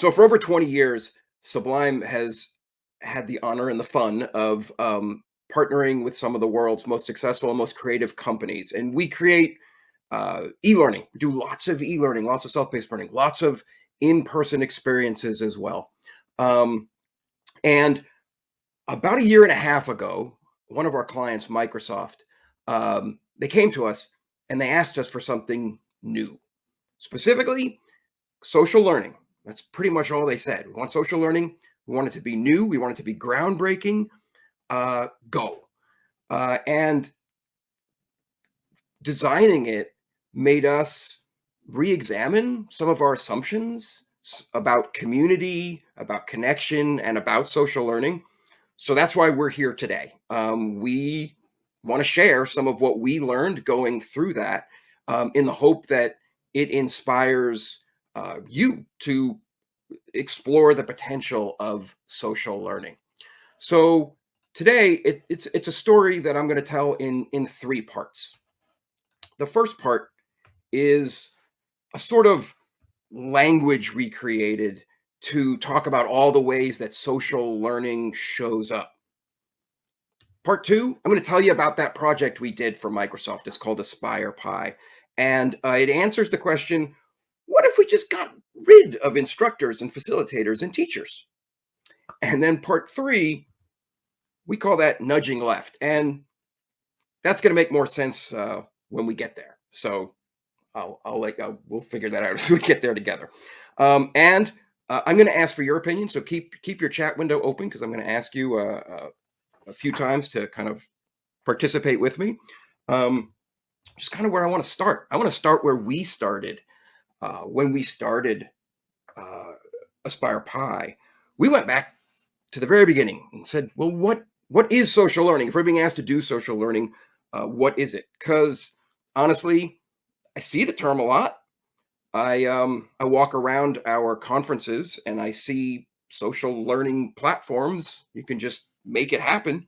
So for over 20 years, Sublime has had the honor and the fun of partnering with some of the world's most successful and most creative companies. And we create e-learning. We do lots of e-learning, lots of self-paced learning, lots of in-person experiences as well. Um, and about a year and a half ago, one of our clients, Microsoft, they came to us and they asked us for something new, specifically social learning. That's pretty much all they said. We want social learning. We want it to be new. We want it to be groundbreaking. Go. And designing it made us re-examine some of our assumptions about community, about connection, and about social learning. So that's why we're here today. We want to share some of what we learned going through that, in the hope that it inspires you to explore the potential of social learning. So today it's a story that I'm going to tell in three parts. The first part is a sort of language we created to talk about all the ways that social learning shows up. Part two, I'm going to tell you about that project we did for Microsoft. It's called Aspire Pi. And it answers the question, what if we just got rid of instructors and facilitators and teachers? And then part three, we call that nudging left. And that's going to make more sense when we get there. So we'll figure that out as we get there together. And I'm going to ask for your opinion. So keep your chat window open because I'm going to ask you a few times to kind of participate with me. Just kind of where I want to start. I want to start where we started when we started Aspire Pi. We went back to the very beginning and said, well, what is social learning? If we're being asked to do social learning, what is it? Because honestly, I see the term a lot. I walk around our conferences and I see social learning platforms. You can just make it happen.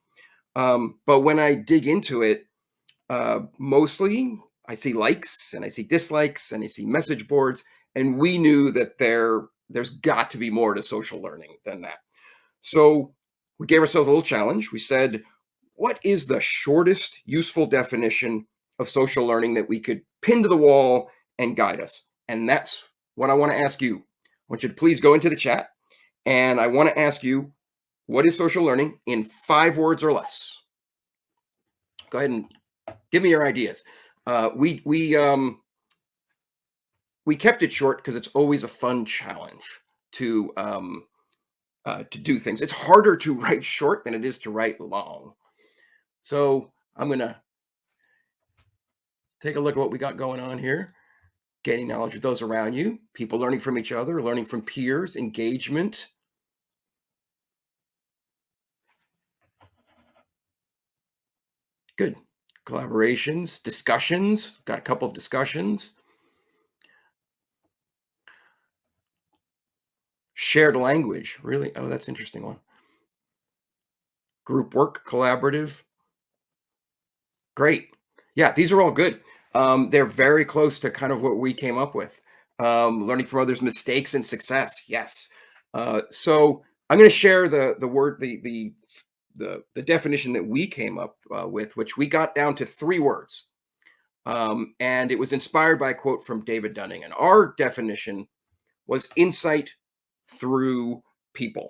But when I dig into it, mostly I see likes and I see dislikes and I see message boards. And we knew that there's got to be more to social learning than that. So we gave ourselves a little challenge. We said, what is the shortest useful definition of social learning that we could pin to the wall and guide us? And that's what I want to ask you. I want you to please go into the chat and I want to ask you, what is social learning in 5 words or less? Go ahead and give me your ideas. We kept it short because it's always a fun challenge to do things. It's harder to write short than it is to write long. So I'm gonna take a look at what we got going on here. Gaining knowledge with those around you, people learning from each other, learning from peers, engagement. Good. Collaborations, discussions. Got a couple of discussions. Shared language. Really? Oh, that's an interesting one. Group work, collaborative. Great. Yeah, these are all good. They're very close to kind of what we came up with. Learning from others' mistakes and success. Yes. So I'm going to share the definition that we came up with, which we got down to 3 words. And it was inspired by a quote from David Dunning. And our definition was insight through people.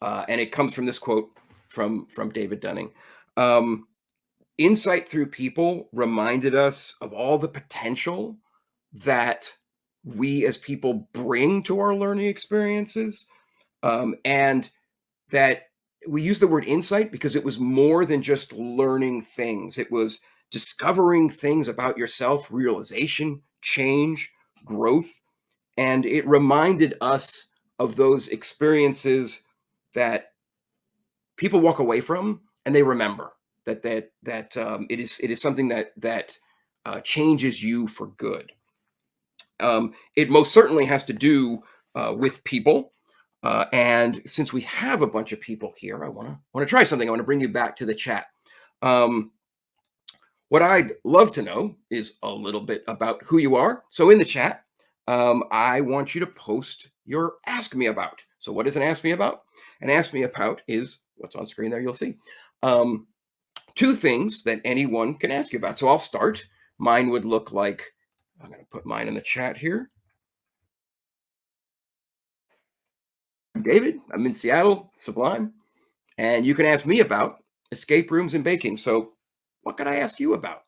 And it comes from this quote from David Dunning. Insight through people reminded us of all the potential that we as people bring to our learning experiences. And that we use the word insight because it was more than just learning things. It was discovering things about yourself, realization, change, growth. And it reminded us of those experiences that people walk away from and they remember that it is something that changes you for good. It most certainly has to do with people. And since we have a bunch of people here, I want to try something. I want to bring you back to the chat. What I'd love to know is a little bit about who you are. So in the chat, I want you to post your Ask Me About. So, what is an Ask Me About? An Ask Me About is what's on screen there, you'll see. Um, Two things that anyone can ask you about. So, I'll start. Mine would look like I'm going to put mine in the chat here. David, I'm in Seattle, Sublime, and you can ask me about escape rooms and baking. So, what could I ask you about?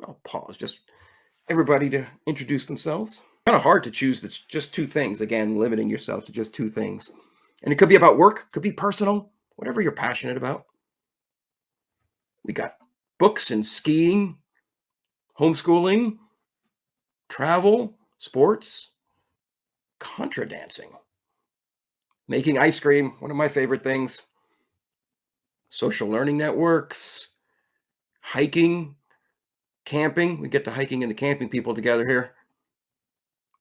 I'll pause just everybody to introduce themselves. Kind of hard to choose that's just two things. Again, limiting yourself to just two things. And it could be about work, could be personal, whatever you're passionate about. We got books and skiing, homeschooling, travel, sports, contra dancing, making ice cream, one of my favorite things, social learning networks, hiking, camping. We get the hiking and the camping people together here.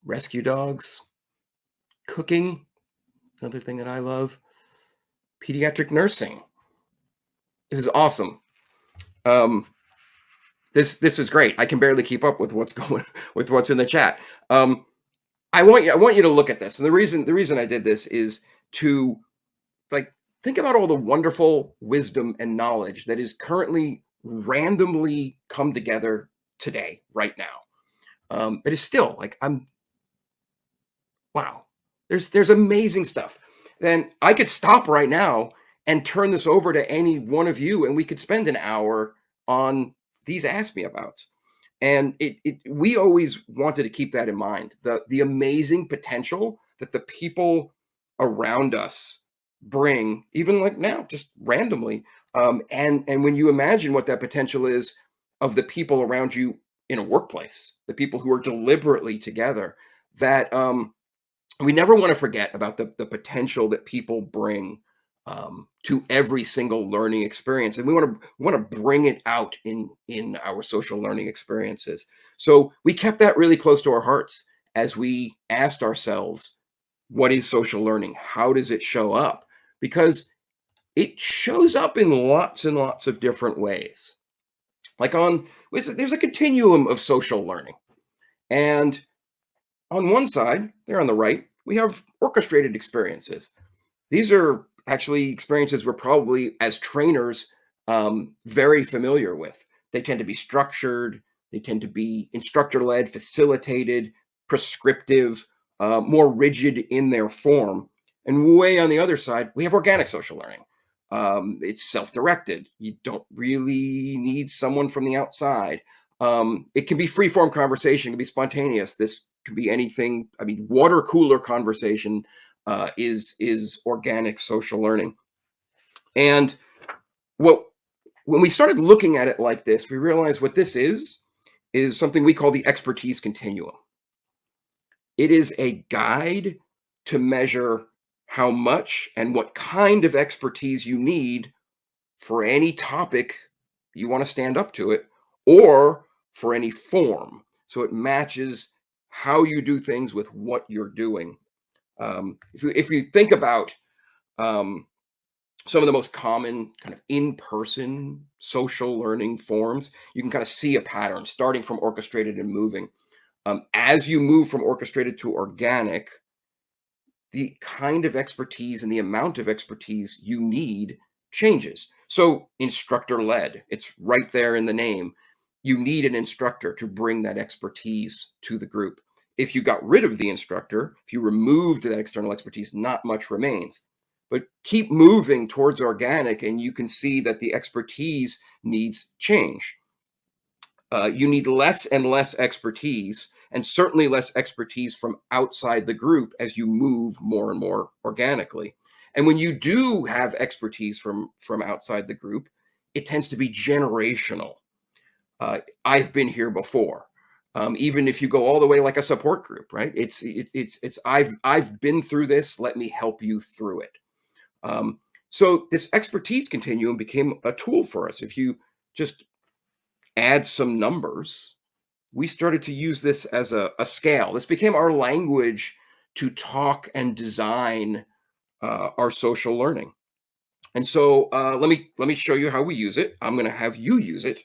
Rescue dogs, cooking, another thing that I love, pediatric nursing. This is awesome. Um, this is great. I can barely keep up with what's going with what's in the chat. I want you to look at this, and the reason I did this is to like think about all the wonderful wisdom and knowledge that is currently randomly come together today, right now. It is still like I'm wow. There's amazing stuff. Then I could stop right now and turn this over to any one of you, and we could spend an hour on these Ask Me Abouts. And we always wanted to keep that in mind. The amazing potential that the people around us bring, even like now, just randomly. And when you imagine what that potential is of the people around you in a workplace, the people who are deliberately together, that we never want to forget about the potential that people bring to every single learning experience, and we want to bring it out in our social learning experiences. So we kept that really close to our hearts as we asked ourselves, what is social learning? How does it show up? Because it shows up in lots and lots of different ways. Like there's a continuum of social learning, and on one side, there on the right, we have orchestrated experiences. These are actually experiences we're probably, as trainers, very familiar with. They tend to be structured, they tend to be instructor led, facilitated, prescriptive, more rigid in their form. And way on the other side, we have organic social learning. It's self directed. You don't really need someone from the outside. It can be free form conversation, it can be spontaneous. This could be anything. I mean, water cooler conversation is organic social learning. And what when we started looking at it like this, we realized what this is something we call the expertise continuum. It is a guide to measure how much and what kind of expertise you need for any topic you want to stand up to it, or for any form. So it matches how you do things with what you're doing. If you think about um, some of the most common kind of in-person social learning forms, you can kind of see a pattern starting from orchestrated and moving. As you move from orchestrated to organic, the kind of expertise and the amount of expertise you need changes. So, instructor led, it's right there in the name. You need an instructor to bring that expertise to the group. If you got rid of the instructor, if you removed that external expertise, not much remains. But keep moving towards organic, and you can see that the expertise needs change. You need less and less expertise, and certainly less expertise from outside the group as you move more and more organically. And when you do have expertise from outside the group, it tends to be generational. I've been here before. Even if you go all the way like a support group, right? It's I've been through this. Let me help you through it. Um, so this expertise continuum became a tool for us. If you just add some numbers, we started to use this as a scale. This became our language to talk and design our social learning. And so let me show you how we use it. I'm going to have you use it.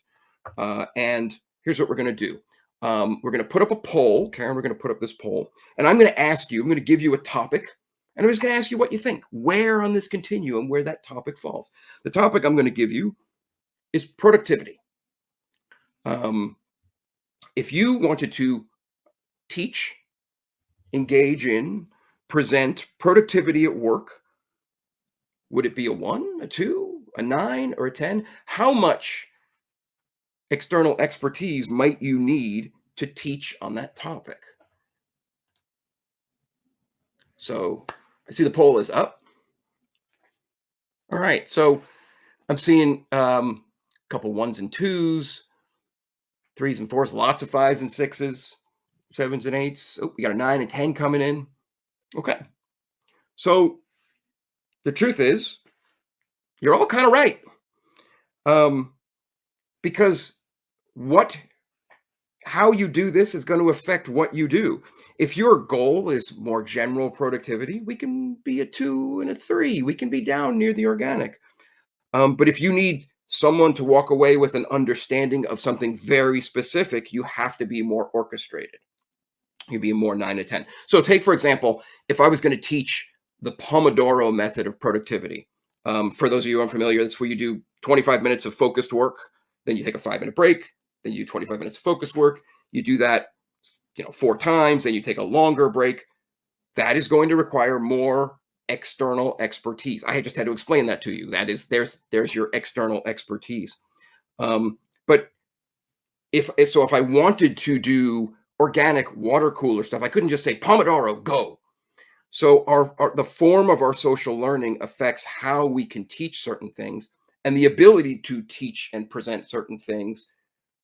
And here's what we're going to do. We're going to put up a poll. Karen, we're going to put up this poll. And I'm going to ask you, I'm going to give you a topic. And I'm just going to ask you what you think, where on this continuum, where that topic falls. The topic I'm going to give you is productivity. If you wanted to teach, engage in, present productivity at work, would it be a 1, a 2, a 9, or a 10? How much external expertise might you need to teach on that topic? So I see the poll is up. All right. So I'm seeing a couple 1s and 2s, 3s and 4s, lots of 5s and 6s, 7s and 8s. Oh, we got a 9 and 10 coming in. Okay. So the truth is, you're all kind of right. Because how you do this is going to affect what you do. If your goal is more general productivity, we can be a 2 and a 3. We can be down near the organic. But if you need someone to walk away with an understanding of something very specific, you have to be more orchestrated. You'd be more 9 to 10. So take, for example, if I was going to teach the Pomodoro method of productivity. For those of you unfamiliar, that's where you do 25 minutes of focused work, then you take a 5-minute break, then you do 25 minutes of focused work. You do that, 4 times, then you take a longer break. That is going to require more external expertise. I just had to explain that to you. That is, there's your external expertise. But if I wanted to do organic water cooler stuff, I couldn't just say Pomodoro, go. So the form of our social learning affects how we can teach certain things, and the ability to teach and present certain things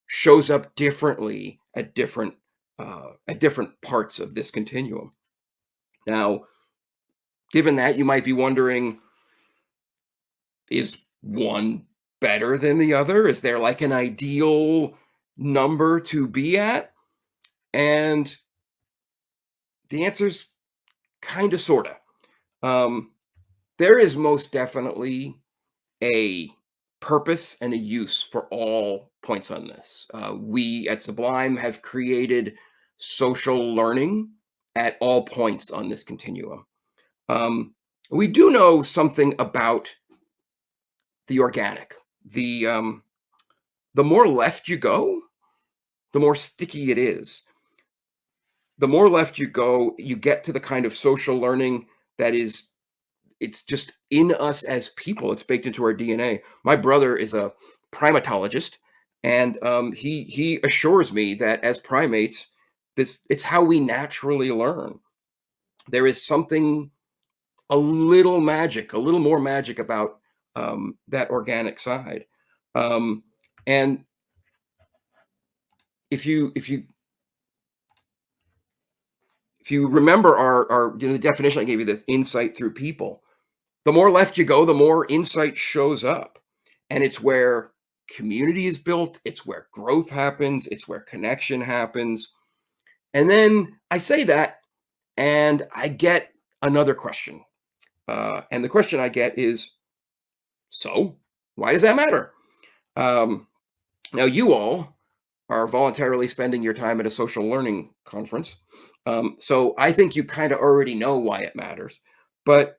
shows up differently at different parts of this continuum. Now, given that, you might be wondering, is one better than the other? Is there like an ideal number to be at? And the answer's kind of, sort of. There is most definitely a purpose and a use for all points on this. We at Sublime have created social learning at all points on this continuum. We do know something about the organic. The more left you go, the more sticky it is. The more left you go, you get to the kind of social learning that it's just in us as people. It's baked into our DNA. My brother is a primatologist, and he assures me that as primates, it's how we naturally learn. There is something a little more magic about that organic side. And if you remember our the definition I gave you, this insight through people, the more left you go, the more insight shows up. And it's where community is built, it's where growth happens, it's where connection happens. And then I say that, and I get another question. And the question I get is, so why does that matter? Now, you all are voluntarily spending your time at a social learning conference. So I think you kind of already know why it matters. But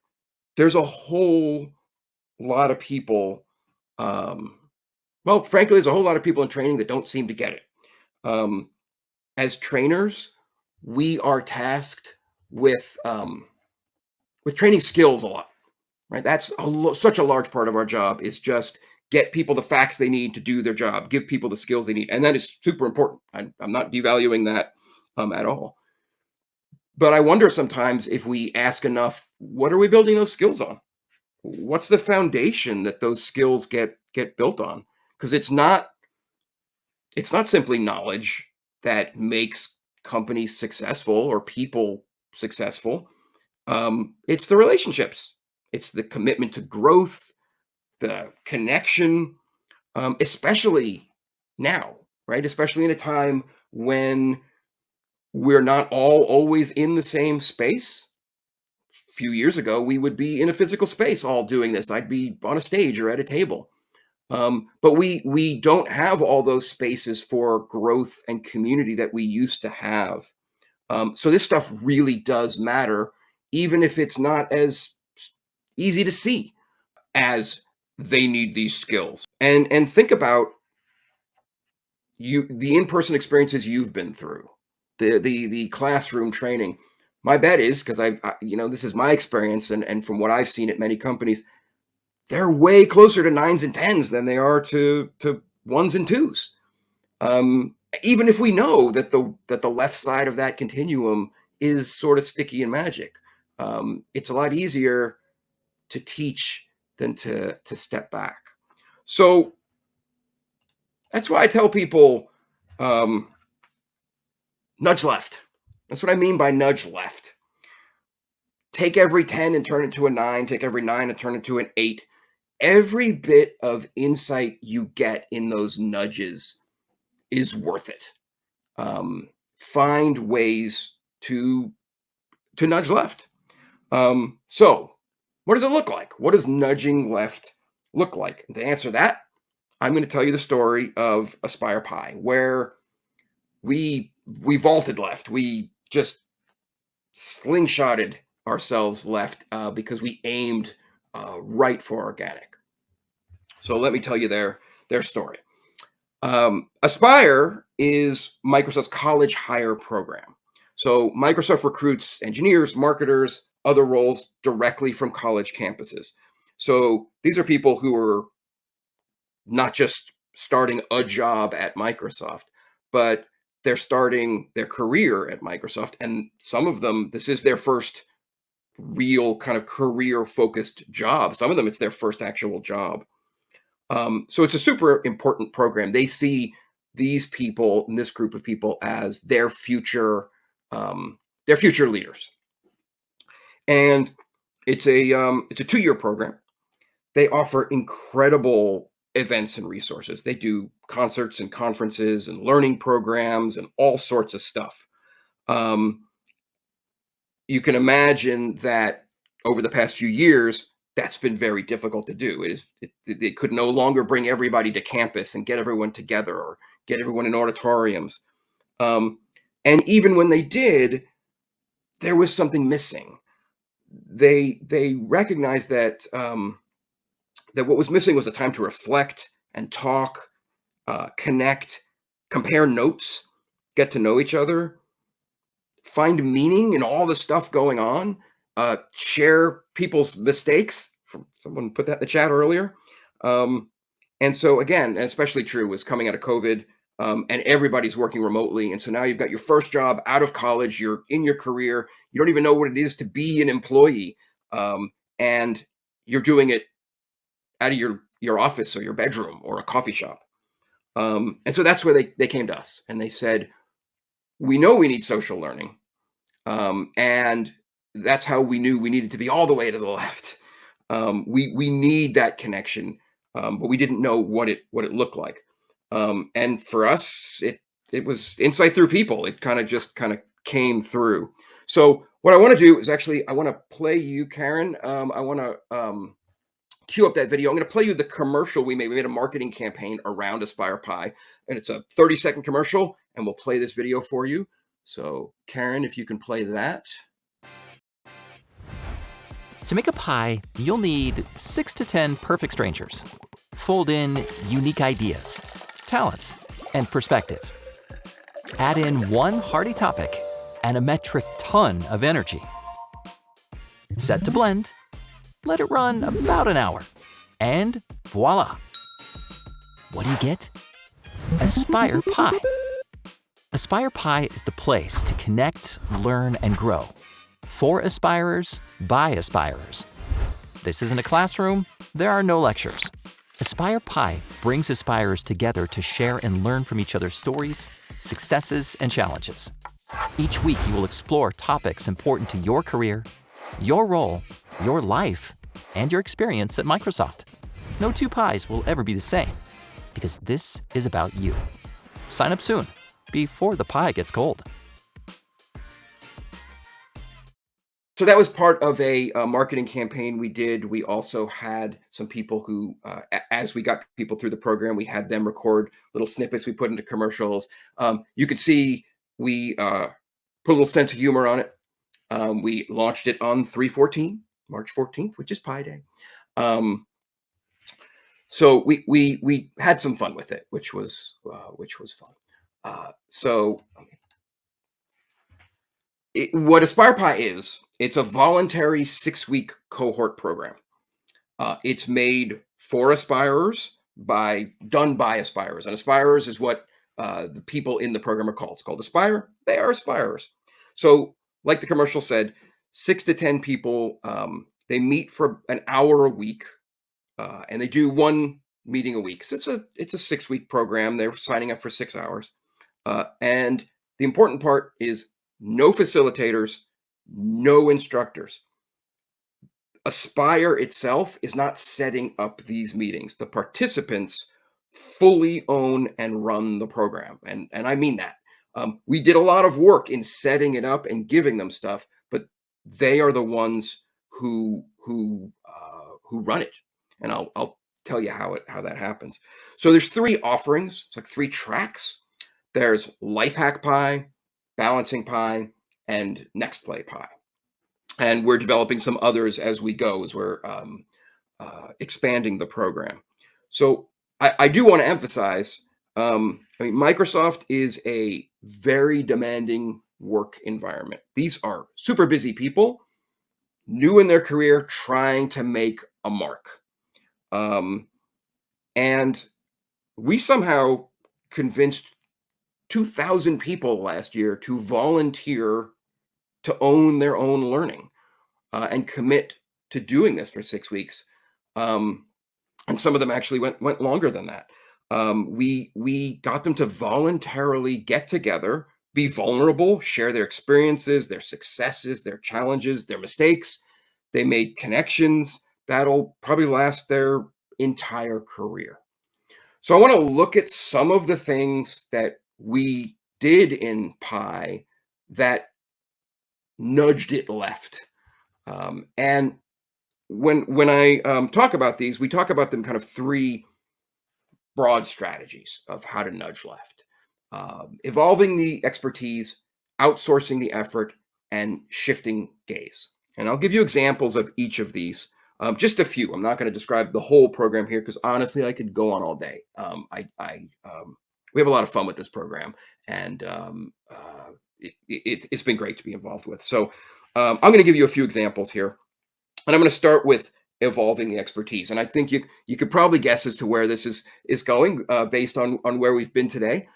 there's a whole lot of people, well, frankly, there's a whole lot of people in training that don't seem to get it. As trainers, we are tasked with training skills a lot, right? That's such a large part of our job, is just get people the facts they need to do their job, give people the skills they need. And that is super important. I'm not devaluing that at all. But I wonder sometimes, if we ask enough, what are we building those skills on? What's the foundation that those skills get built on? Because it's not simply knowledge that makes companies successful or people successful. It's the relationships, it's the commitment to growth, the connection, especially now, right? Especially in a time when we're not all always in the same space. A few years ago, we would be in a physical space all doing this. I'd be on a stage or at a table. But we don't have all those spaces for growth and community that we used to have. So this stuff really does matter, even if it's not as easy to see as they need these skills. And think about the in-person experiences you've been through, the classroom training. My bet is, because this is my experience, and from what I've seen at many companies, they're way closer to nines and tens than they are to ones and twos. Even if we know that the left side of that continuum is sort of sticky and magic, it's a lot easier to teach than to step back. So that's why I tell people, um, nudge left. That's what I mean by nudge left. Take every 10 and turn it to a 9. Take every 9 and turn it to an 8. Every bit of insight you get in those nudges is worth it. Find ways to nudge left. So what does it look like? What does nudging left look like? And to answer that, I'm going to tell you the story of Aspire Pi, where we vaulted left. We just slingshotted ourselves left because we aimed right for organic. So let me tell you their story. Aspire is Microsoft's college hire program. So Microsoft recruits engineers, marketers, other roles directly from college campuses. So these are people who are not just starting a job at Microsoft, but they're starting their career at Microsoft. And some of them, this is their first real kind of career focused job. Some of them, it's their first actual job. So it's a super important program. They see these people and this group of people as their future leaders. And it's a 2-year program. They offer incredible events and resources. They do concerts and conferences and learning programs and all sorts of stuff. You can imagine that over the past few years, that's been very difficult to do. They could no longer bring everybody to campus and get everyone together or get everyone in auditoriums. And even when they did, there was something missing. They recognized that that what was missing was a time to reflect and talk, connect, compare notes, get to know each other, find meaning in all the stuff going on, share people's mistakes. Someone put that in the chat earlier. And so again, especially true was coming out of COVID, and everybody's working remotely. And so now you've got your first job out of college, you're in your career, you don't even know what it is to be an employee. And you're doing it out of your office or your bedroom or a coffee shop. And so that's where they came to us and they said, we know we need social learning. And that's how we knew we needed to be all the way to the left. We need that connection, but we didn't know what it looked like. And for us, it was insight through people. It kind of came through. So what I want to do is actually, I want to play you, Karen. I want to cue up that video. I'm going to play you the commercial we made. We made a marketing campaign around Aspire Pi, and it's a 30-second commercial, and we'll play this video for you. So Karen, if you can play that. To make a pie, you'll need 6 to 10 perfect strangers. Fold in unique ideas, talents, and perspective. Add in one hearty topic and a metric ton of energy. Set to blend. Let it run about an hour. And voila! What do you get? Aspire Pi. Aspire Pi is the place to connect, learn, and grow. For aspirers, by aspirers. This isn't a classroom. There are no lectures. Aspire Pi brings aspirers together to share and learn from each other's stories, successes, and challenges. Each week, you will explore topics important to your career, your role, your life, and your experience at Microsoft. No 2 pies will ever be the same, because this is about you. Sign up soon, before the pie gets cold. So that was part of a marketing campaign we did. We also had some people who, as we got people through the program, we had them record little snippets we put into commercials. You could see we put a little sense of humor on it. We launched it on 3/14, March 14th, which is Pi Day. So we had some fun with it, which was fun. So what Aspire Pi is, it's a voluntary 6-week cohort program. It's made for aspirers done by aspirers, and aspirers is what the people in the program are called. It's called Aspire. They are aspirers. So, like the commercial said, 6 to 10 people. They meet for an hour a week, and they do one meeting a week. So it's a 6-week program. They're signing up for 6 hours, and the important part is no facilitators, no instructors. Aspire itself is not setting up these meetings. The participants fully own and run the program. And I mean that. We did a lot of work in setting it up and giving them stuff, but they are the ones who run it. And I'll tell you how that happens. So there's 3 offerings. It's like 3 tracks. There's Life Hack Pi, Balancing Pi, and Next Play Pi. And we're developing some others as we go, as we're expanding the program. So I do want to emphasize, Microsoft is a very demanding work environment. These are super busy people, new in their career, trying to make a mark. And we somehow convinced 2,000 people last year to volunteer to own their own learning and commit to doing this for 6 weeks. And some of them actually went longer than that. We got them to voluntarily get together, be vulnerable, share their experiences, their successes, their challenges, their mistakes. They made connections that'll probably last their entire career. So I want to look at some of the things that we did in Pi that nudged it left. And when I talk about these, we talk about them kind of 3 broad strategies of how to nudge left: evolving the expertise, outsourcing the effort, and shifting gaze. And I'll give you examples of each of these. Just a few. I'm not going to describe the whole program here because honestly, I could go on all day. We have a lot of fun with this program, and it's been great to be involved with. So I'm going to give you a few examples here, and I'm going to start with evolving the expertise. And I think you could probably guess as to where this is going based on where we've been today.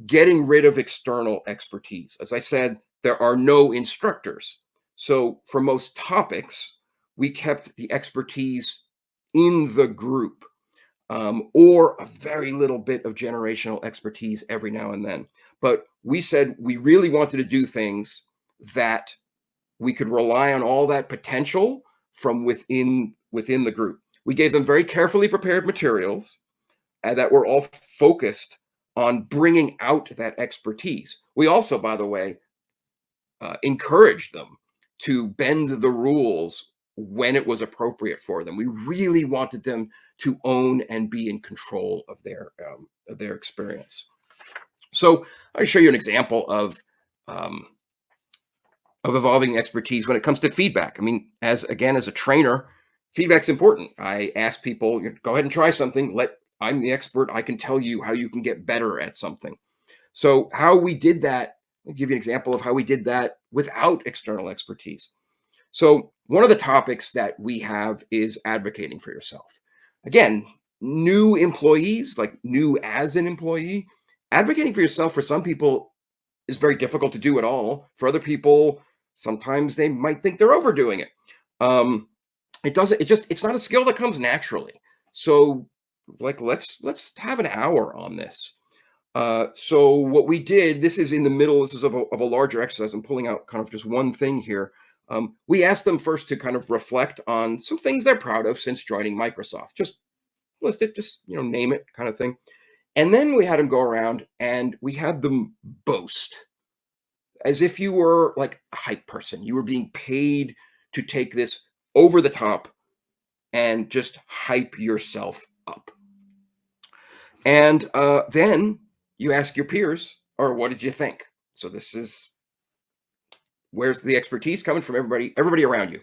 Getting rid of external expertise. As I said, there are no instructors. So for most topics, we kept the expertise in the group, or a very little bit of generational expertise every now and then. But we said we really wanted to do things that we could rely on all that potential from within the group. We gave them very carefully prepared materials that were all focused on bringing out that expertise. We also, by the way, encouraged them to bend the rules when it was appropriate for them. We really wanted them to own and be in control of their experience. So I'll show you an example of evolving expertise when it comes to feedback. I mean, as a trainer, feedback's important. I ask people, go ahead and try something. I'm the expert. I can tell you how you can get better at something. So how we did that, I'll give you an example of how we did that without external expertise. So one of the topics that we have is advocating for yourself. Again, new employees, like new as an employee, advocating for yourself for some people is very difficult to do at all. For other people, sometimes they might think they're overdoing it. It's not a skill that comes naturally. So let's have an hour on this. So what we did, this is in the middle, this is of a larger exercise. I'm pulling out kind of just one thing here. We asked them first to kind of reflect on some things they're proud of since joining Microsoft. Just list it, name it, kind of thing. And then we had them go around and we had them boast. as if you were like a hype person. You were being paid to take this over the top and just hype yourself up. And then you ask your peers, or what did you think? So this is where's the expertise coming from? Everybody around you.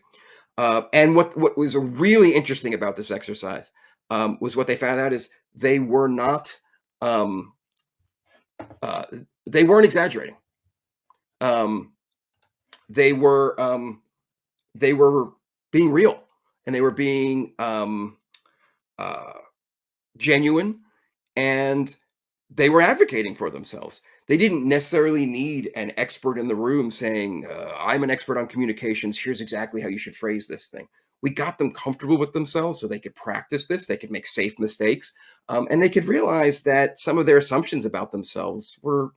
And what was really interesting about this exercise was what they found out is they were not um, uh, they weren't exaggerating. Um, they were they were being real, and they were being uh, genuine, and they were advocating for themselves. They didn't necessarily need an expert in the room saying, I'm an expert on communications. Here's exactly how you should phrase this thing. We got them comfortable with themselves so they could practice this. They could make safe mistakes. And they could realize that some of their assumptions about themselves weren't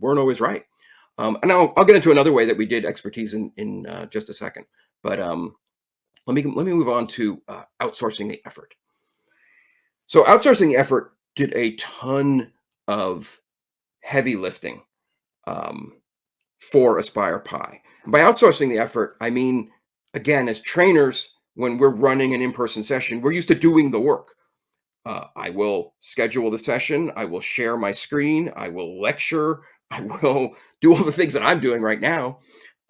always right. And I'll get into another way that we did expertise in just a second. But let me move on to outsourcing the effort. So outsourcing the effort did a ton of heavy lifting for Aspire Pi. And by outsourcing the effort, I mean, again, as trainers, when we're running an in-person session, we're used to doing the work. I will schedule the session. I will share my screen. I will lecture. I will do all the things that I'm doing right now.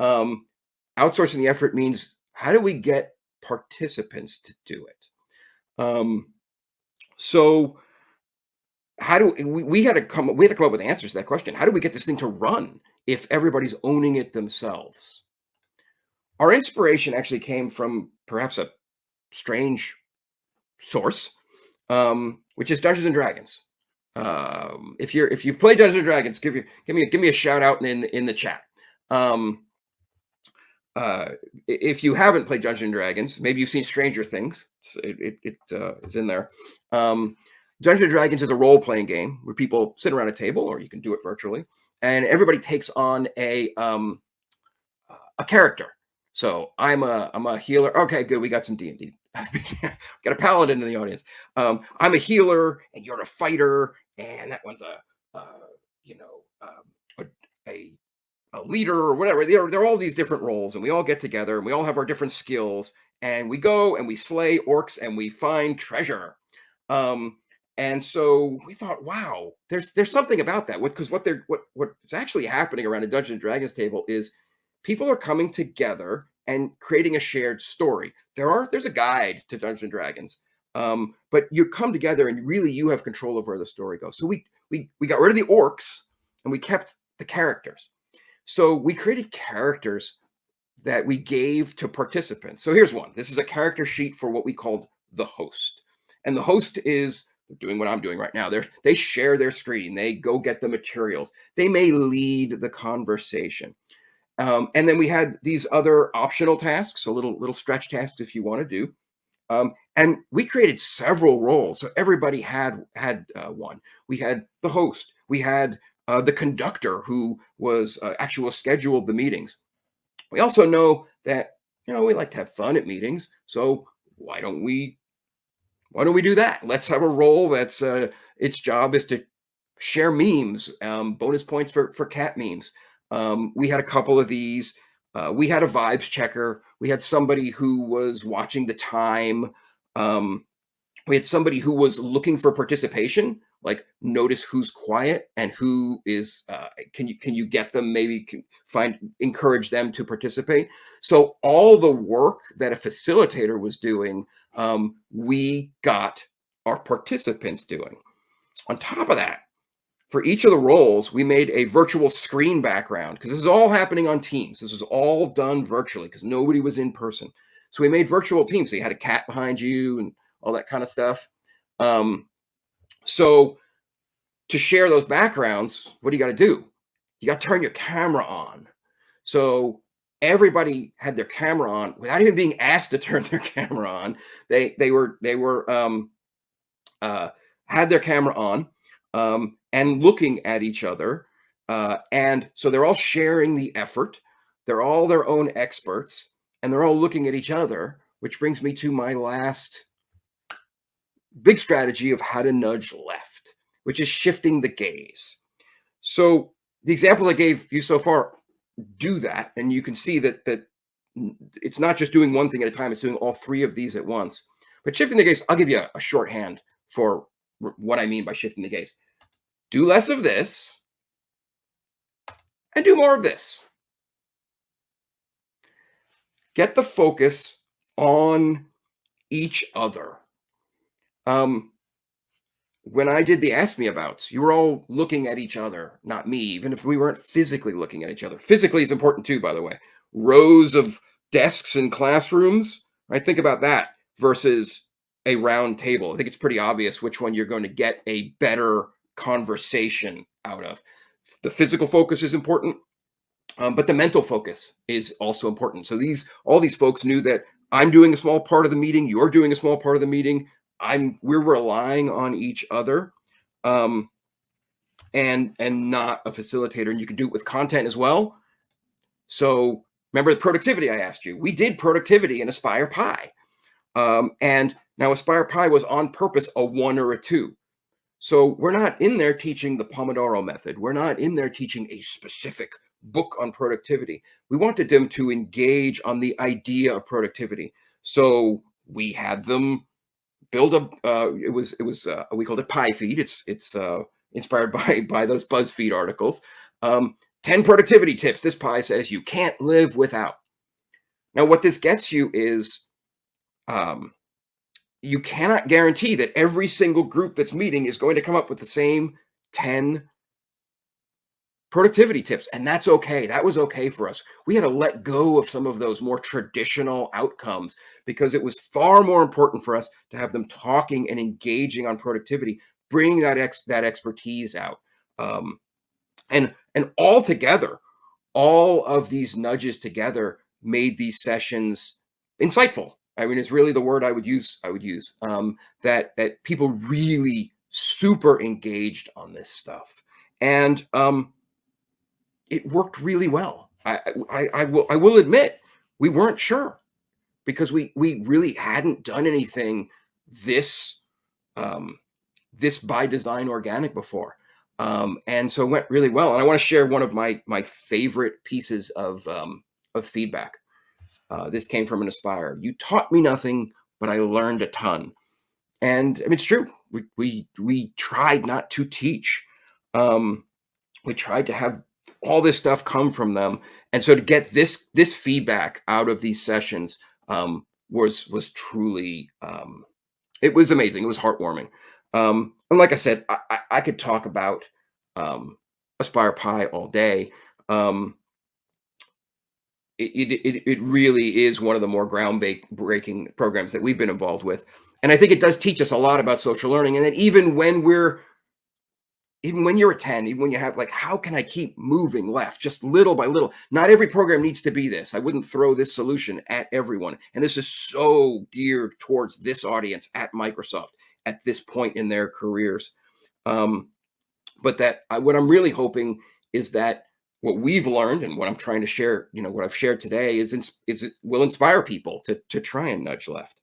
Outsourcing the effort means, how do we get participants to do it? So how do we had to come up with answers to that question. How do we get this thing to run if everybody's owning it themselves? Our inspiration actually came from perhaps a strange source, which is Dungeons and Dragons. If you've played Dungeons and Dragons, give me a shout out in the chat. If you haven't played Dungeons and Dragons, maybe you've seen Stranger Things. It is in there. Dungeons and Dragons is a role-playing game where people sit around a table, or you can do it virtually, and everybody takes on a character. So I'm a healer. Okay, good. We got some D&D. Got a paladin in the audience. I'm a healer, and you're a fighter, and that one's a leader or whatever. There are all these different roles, and we all get together, and we all have our different skills, and we go and we slay orcs, and we find treasure. And so we thought, wow, there's something about that. Because what's actually happening around a Dungeons and Dragons table is people are coming together and creating a shared story. There's a guide to Dungeons and Dragons, but you come together and really you have control of where the story goes. So we got rid of the orcs and we kept the characters. So we created characters that we gave to participants. So here's one. This is a character sheet for what we called the host, and the host is doing what I'm doing right now. They share their screen. They go get the materials. They may lead the conversation. And then we had these other optional tasks, so little stretch tasks if you want to do. And we created several roles, so everybody had one. We had the host. We had the conductor who was actually scheduled the meetings. We also know that we like to have fun at meetings, so why don't we do that? Let's have a role that's its job is to share memes, bonus points for cat memes. We had a couple of these. We had a vibes checker. We had somebody who was watching the time. We had somebody who was looking for participation, like notice who's quiet and who is. Can you get them? Maybe encourage them to participate. So all the work that a facilitator was doing, we got our participants doing. On top of that, for each of the roles, we made a virtual screen background because this is all happening on Teams. This is all done virtually because nobody was in person. So we made virtual teams. So you had a cat behind you and all that kind of stuff. So to share those backgrounds, what do you got to do? You got to turn your camera on. So everybody had their camera on without even being asked to turn their camera on. They had their camera on and looking at each other. And so they're all sharing the effort. They're all their own experts, and they're all looking at each other, which brings me to my last big strategy of how to nudge left, which is shifting the gaze. So the examples I gave you so far do that, and you can see that it's not just doing one thing at a time; it's doing all three of these at once. But shifting the gaze, I'll give you a shorthand for what I mean by shifting the gaze. Do less of this and do more of this. Get the focus on each other. When I did the Ask Me Abouts, you were all looking at each other, not me, even if we weren't physically looking at each other. Physically is important too, by the way. Rows of desks in classrooms, right? Think about that versus a round table. I think it's pretty obvious which one you're going to get a better conversation out of. The physical focus is important, but the mental focus is also important. So all these folks knew that I'm doing a small part of the meeting, you're doing a small part of the meeting. We're relying on each other, and not a facilitator. And you can do it with content as well. So remember the productivity I asked you. We did productivity in Aspire Pi, and now Aspire Pi was on purpose a 1 or a 2. So we're not in there teaching the Pomodoro method. We're not in there teaching a specific book on productivity. We wanted them to engage on the idea of productivity. So we had them build a we called it Pi Feed. It's inspired by those BuzzFeed articles. 10 productivity tips this Pi says you can't live without. Now what this gets you is you cannot guarantee that every single group that's meeting is going to come up with the same 10 productivity tips, and that's okay. That was okay for us. We had to let go of some of those more traditional outcomes because it was far more important for us to have them talking and engaging on productivity, bringing that expertise out, and all together, all of these nudges together made these sessions insightful. I mean, it's really the word I would use. That people really super engaged on this stuff, and it worked really well. I will admit we weren't sure because we really hadn't done anything this this by design organic before, and so it went really well. And I want to share one of my favorite pieces of feedback. This came from an Aspire. You taught me nothing, but I learned a ton. And I mean, it's true. We tried not to teach. We tried to have all this stuff come from them, and so to get this feedback out of these sessions was truly it was amazing. It was heartwarming. And like I said, I could talk about Aspire Pi all day. It really is one of the more groundbreaking programs that we've been involved with, and I think it does teach us a lot about social learning. And that even when you're a 10, even when you have like, how can I keep moving left just little by little? Not every program needs to be this. I wouldn't throw this solution at everyone. And this is so geared towards this audience at Microsoft at this point in their careers. But what I'm really hoping is that what we've learned and what I'm trying to share, what I've shared today is it will inspire people to try and nudge left.